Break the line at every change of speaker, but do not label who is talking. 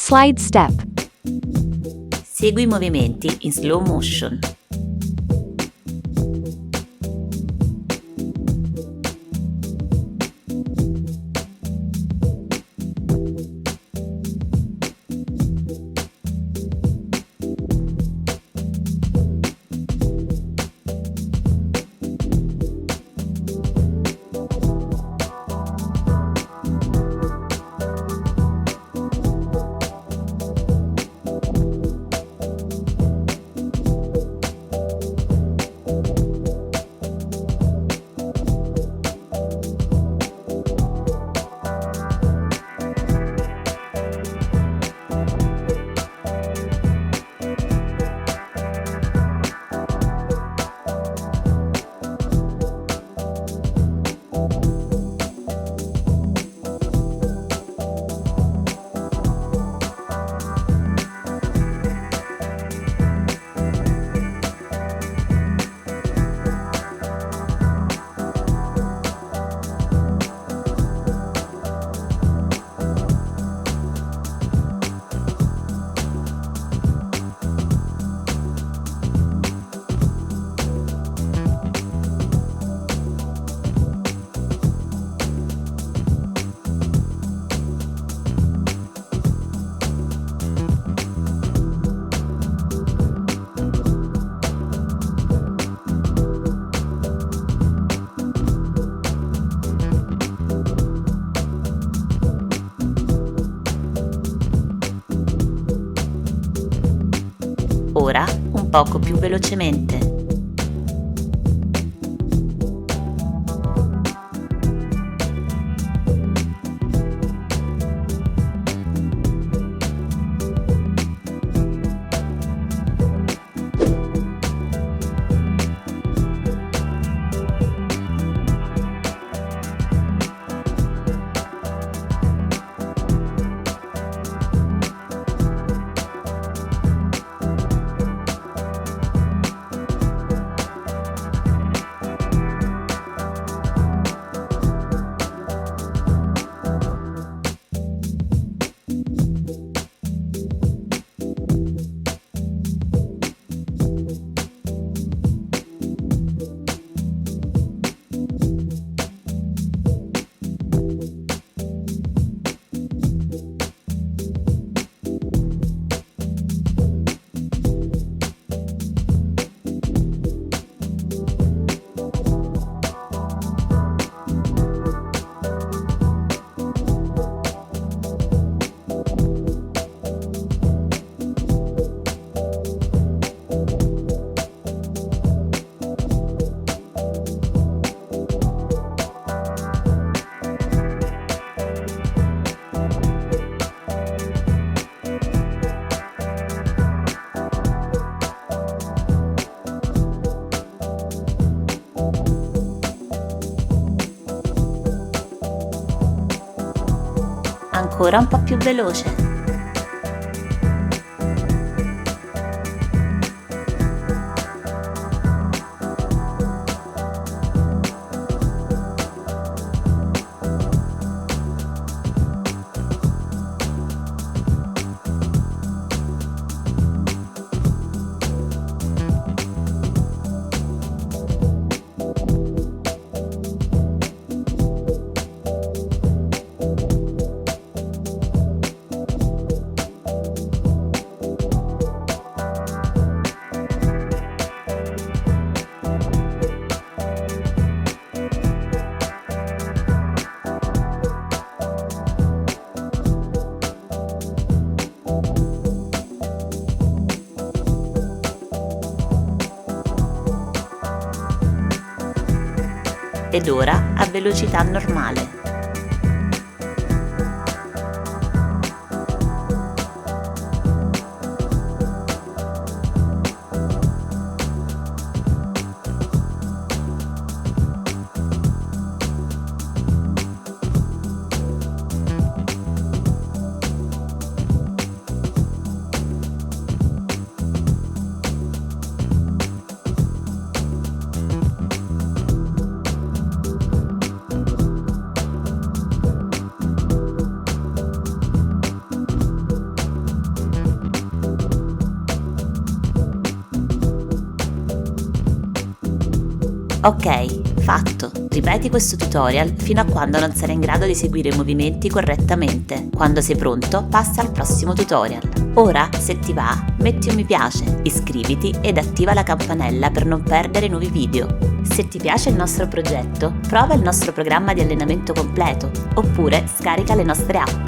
Slide step.
Segui i movimenti in slow motion. Ora un poco più velocemente. Ancora un po' più veloce. Ed ora a velocità normale. Ok, fatto. Ripeti questo tutorial fino a quando non sarai in grado di seguire i movimenti correttamente. Quando sei pronto, passa al prossimo tutorial. Ora, se ti va, metti un mi piace, iscriviti ed attiva la campanella per non perdere nuovi video. Se ti piace il nostro progetto, prova il nostro programma di allenamento completo oppure scarica le nostre app.